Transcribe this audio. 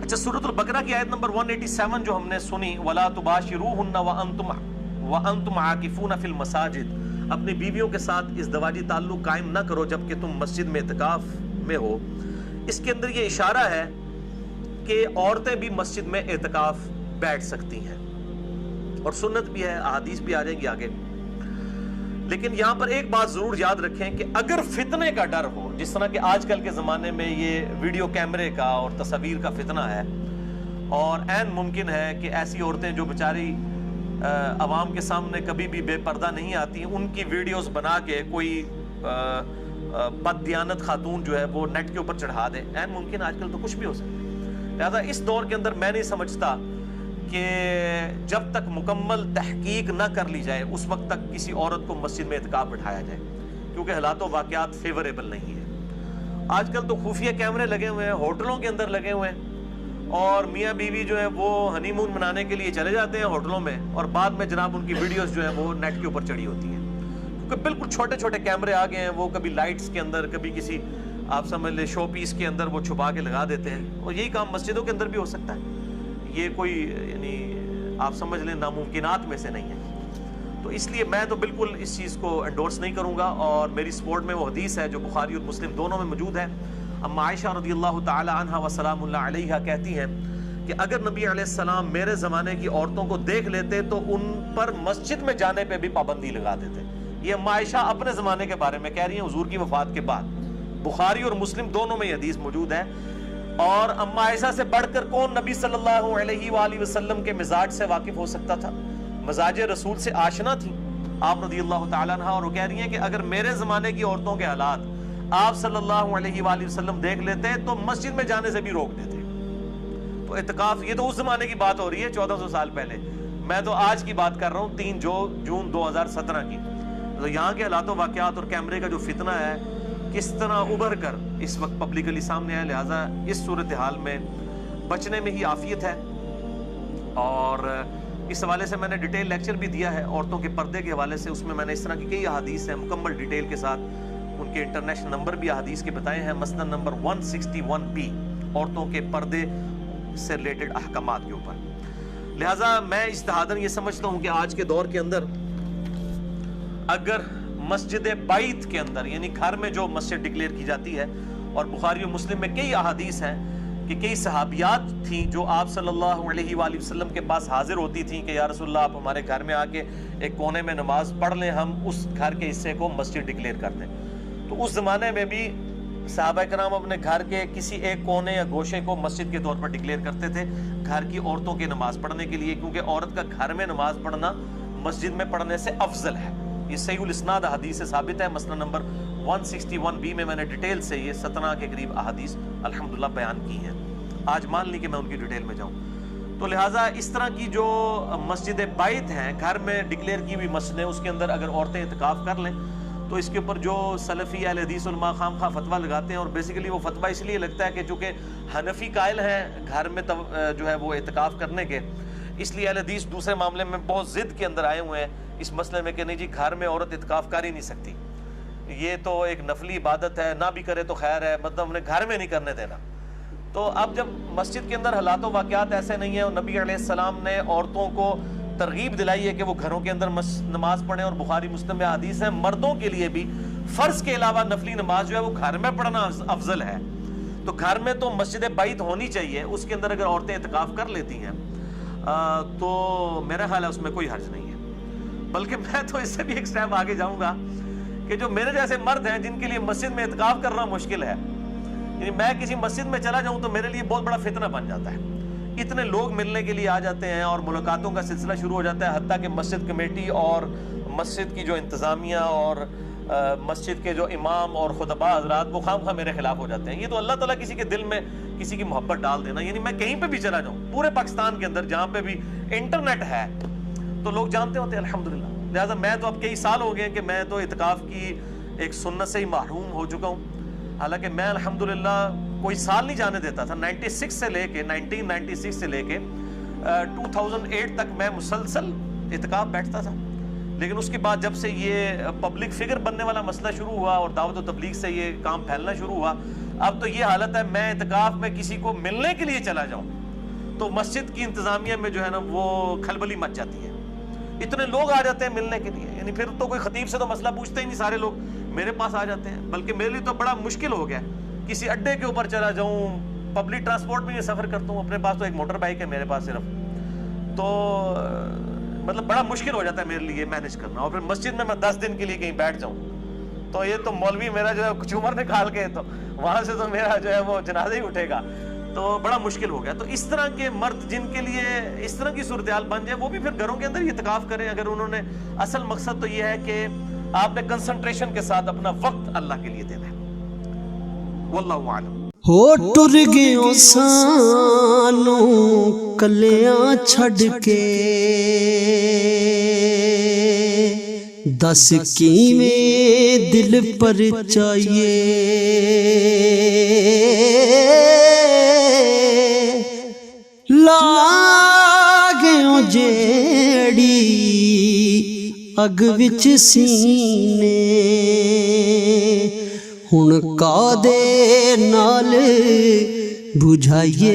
اچھا، سورۃ البقرہ کی آیت نمبر 187 جو ہم نے سنی، وَلَا تُبَاشِرُوهُنَّ وَأَنْتُمْ عَاكِفُونَ فِي الْمَسَاجِدِ، اپنی بیویوں کے ساتھ ازدواجی تعلق قائم نہ کرو جبکہ تم مسجد میں اعتکاف میں ہو، اس کے اندر یہ اشارہ ہے کہ عورتیں بھی مسجد میں اعتکاف بیٹھ سکتی ہیں، اور سنت بھی ہے، احادیث بھی آ جائیں گی آگے۔ لیکن یہاں پر ایک بات ضرور یاد رکھیں کہ اگر فتنے کا ڈر ہو، جس طرح کہ آج کل کے زمانے میں یہ ویڈیو کیمرے کا اور تصاویر کا فتنہ ہے، اور عین ممکن ہے کہ ایسی عورتیں جو بیچاری عوام کے سامنے کبھی بھی بے پردہ نہیں آتی، ان کی ویڈیوز بنا کے کوئی بد دیانت خاتون جو ہے وہ نیٹ کے اوپر چڑھا دے، عین ممکن آج کل تو کچھ بھی ہو سکتا ہے۔ لہذا اس دور کے اندر میں نہیں سمجھتا کہ جب تک مکمل تحقیق نہ کر لی جائے اس وقت تک کسی عورت کو مسجد میں اعتکاف بٹھایا جائے، کیونکہ حالات و واقعات فیوریبل نہیں ہے۔ آج کل تو خفیہ کیمرے لگے ہوئے ہیں، ہوٹلوں کے اندر لگے ہوئے ہیں، اور میاں بیوی جو ہے وہ ہنی مون منانے کے لیے چلے جاتے ہیں ہوٹلوں میں، اور بعد میں جناب ان کی ویڈیوز جو ہیں وہ نیٹ کے اوپر چڑھی ہوتی ہیں، کیونکہ بالکل چھوٹے چھوٹے کیمرے آ گئے ہیں، وہ کبھی لائٹس کے اندر، کبھی کسی آپ سمجھ لیں شو پیس کے اندر وہ چھپا کے لگا دیتے ہیں، اور یہی کام مسجدوں کے اندر بھی ہو سکتا ہے۔ یہ کوئی یعنی آپ سمجھ لیں ناممکنات میں سے نہیں ہے، تو اس لیے میں تو بالکل اس چیز کو انڈورس نہیں کروں گا، اور میری سپورٹ میں وہ حدیث ہے جو بخاری اور مسلم دونوں میں موجود ہے۔ اما عائشہ رضی اللہ تعالی عنہا و سلام اللہ علیہا کہتی ہیں کہ اگر نبی علیہ السلام میرے زمانے کی عورتوں کو دیکھ لیتے تو ان پر مسجد میں جانے پہ بھی پابندی لگا دیتے۔ یہ اما عائشہ اپنے زمانے کے بارے میں کہہ رہی ہیں حضور کی وفات کے بعد، بخاری اور مسلم دونوں میں یہ حدیث موجود ہے۔ اور اما عائشہ سے بڑھ کر کون نبی صلی اللہ علیہ وآلہ وسلم کے مزاج سے واقف ہو سکتا تھا، مزاج رسول سے آشنا تھی آپ رضی اللہ تعالیٰ عنہ، اور وہ کہہ رہی ہیں کہ اگر میرے زمانے کی عورتوں کے حالات آپ صلی اللہ علیہ وآلہ وسلم دیکھ لیتے تو مسجد میں جانے سے بھی روک دیتے۔ تو اعتکاف یہ تو اس زمانے کی بات ہو رہی ہے 1400 سال پہلے، میں تو آج کی بات کر رہا ہوں 3 جون 2017 کی۔ تو یہاں کے حالات و واقعات اور کیمرے کا جو فتنہ ہے کس طرح ابھر کر اس وقت پبلکلی سامنے آئے، لہٰذا اس صورتحال میں بچنے میں ہی عافیت ہے۔ اور اس حوالے سے میں نے ڈیٹیل لیکچر بھی دیا ہے عورتوں کے پردے کے حوالے سے، اس میں میں نے اس طرح کی کئی احادیث ہیں مکمل ڈیٹیل کے ساتھ، ان کے انٹرنیشنل نمبر بھی احادیث کے بتائے ہیں، مسند نمبر 161B عورتوں کے پردے سے ریلیٹڈ احکامات کے اوپر۔ لہٰذا میں اجتہاداً یہ سمجھتا ہوں کہ آج کے دور کے اندر اگر مسجد بیت کے اندر یعنی گھر میں جو مسجد ڈکلیئر کی جاتی ہے، اور بخاری و مسلم میں کئی احادیث ہیں کہ کئی صحابیات تھیں جو آپ صلی اللہ علیہ وآلہ وسلم کے پاس حاضر ہوتی تھیں کہ یا رسول اللہ آپ ہمارے گھر میں آ کے ایک کونے میں نماز پڑھ لیں، ہم اس گھر کے حصے کو مسجد ڈکلیئر کر دیں۔ تو اس زمانے میں بھی صحابہ کرام اپنے گھر کے کسی ایک کونے یا گوشے کو مسجد کے طور پر ڈکلیئر کرتے تھے گھر کی عورتوں کی نماز پڑھنے کے لیے، کیونکہ عورت کا گھر میں نماز پڑھنا مسجد میں پڑھنے سے افضل ہے۔ یہ صحیح الاسناد احادیث سے ثابت ہے، مسند نمبر 161B میں نے ڈیٹیل سے یہ 17 کے قریب احادیث الحمدللہ بیان کی ہیں، آج مان لی کہ میں ان کی ڈیٹیل میں جاؤں۔ تو لہٰذا اس طرح کی جو مسجد بیت ہیں، گھر میں ڈکلیئر کی ہوئی مسجدیں، اس کے اندر اگر عورتیں اعتکاف کر لیں تو اس کے اوپر جو سلفی اہل حدیث علماء خام خواہ فتویٰ لگاتے ہیں، اور بیسیکلی وہ فتویٰ اس لیے لگتا ہے کہ چونکہ حنفی قائل ہیں گھر میں جو ہے وہ اعتکاف کرنے کے، اس لیے اہل حدیث دوسرے معاملے میں بہت ضد کے اندر آئے ہوئے ہیں اس مسئلے میں کہ نہیں جی گھر میں عورت اعتکاف کر ہی نہیں سکتی، یہ تو ایک نفلی عبادت ہے، نہ بھی کرے تو خیر ہے، مطلب انہیں گھر میں نہیں کرنے دینا۔ تو اب جب مسجد کے اندر حالات و واقعات ایسے نہیں ہیں، اور نبی علیہ السلام نے عورتوں کو ترغیب دلائی ہے کہ وہ گھروں کے اندر نماز پڑھیں، اور بخاری مسلم میں حدیث ہے مردوں کے لیے بھی فرض کے علاوہ نفلی نماز جو ہے وہ گھر میں پڑھنا افضل ہے، تو گھر میں تو مسجد بیت ہونی چاہیے، اس کے اندر اگر عورتیں اعتکاف کر لیتی ہیں تو میرا خیال ہے اس میں کوئی حرج نہیں ہے۔ بلکہ میں تو اس سے بھی ایک سٹیپ آگے جاؤں گا کہ جو میرے جیسے مرد ہیں جن کے لیے مسجد میں اعتکاف کرنا مشکل ہے، یعنی میں کسی مسجد میں چلا جاؤں تو میرے لیے بہت بڑا فتنہ بن جاتا ہے، اتنے لوگ ملنے کے لیے آ جاتے ہیں اور ملاقاتوں کا سلسلہ شروع ہو جاتا ہے، حتیٰ کہ مسجد کمیٹی اور مسجد کی جو انتظامیہ اور مسجد کے جو امام اور خطباء حضرات وہ خام خواہ میرے خلاف ہو جاتے ہیں۔ یہ تو اللہ تعالیٰ کسی کے دل میں کسی کی محبت ڈال دینا، یعنی میں کہیں پہ بھی چلا جاؤں پورے پاکستان کے اندر جہاں پہ بھی انٹرنیٹ ہے تو لوگ جانتے ہوتے ہیں الحمدللہ۔ لہٰذا میں تو اب کئی سال ہو گئے کہ میں تو اعتکاف کی ایک سنت سے ہی محروم ہو چکا ہوں، حالانکہ میں الحمدللہ کوئی سال نہیں جانے دیتا تھا، 1996 سے لے کے 2008 تک میں مسلسل اعتکاف بیٹھتا تھا، لیکن اس کے بعد جب سے یہ پبلک فگر بننے والا مسئلہ شروع ہوا اور دعوت و تبلیغ سے یہ کام پھیلنا شروع ہوا اب تو یہ حالت ہے میں اعتکاف میں کسی کو ملنے کے لیے چلا جاؤں تو مسجد کی انتظامیہ میں جو ہے نا وہ کھلبلی مچ جاتی ہے، اتنے لوگ آ جاتے ہیں ملنے کے لیے، یعنی پھر تو کوئی خطیب سے تو مسئلہ پوچھتے ہی نہیں، سارے لوگ میرے پاس آ جاتے ہیں، بلکہ میرے لیے تو بڑا مشکل ہو گیا، کسی اڈے کے اوپر چلا جاؤں، پبلک ٹرانسپورٹ میں یہ سفر کرتا ہوں، اپنے پاس تو ایک موٹر بائک ہے میرے پاس صرف، تو مطلب بڑا مشکل ہو جاتا ہے میرے لیے مینج کرنا، اور پھر مسجد میں 10 دن کے لیے کہیں بیٹھ جاؤں تو یہ تو مولوی میرا جو ہے کچھ عمر نکال کے تو وہاں سے تو میرا جو ہے وہ جنازہ ہی اٹھے گا، تو بڑا مشکل ہو گیا۔ تو اس طرح کے مرد جن کے لیے اس طرح کی صورتحال بن جائے وہ بھی پھر گھروں کے اندر اعتکاف کریں، اگر انہوں نے، اصل مقصد تو یہ ہے کہ آپ نے کنسنٹریشن کے ساتھ اپنا وقت اللہ کے لیے دینا ہے۔ واللہ اعلم۔ ہو ٹر گیوں سانوں کلیاں چھڈ کے، دس کیویں دل پر چاہیے، لاگیوں جیڑی اگ وچ سینے، ہن کا دے نال بجھائیے۔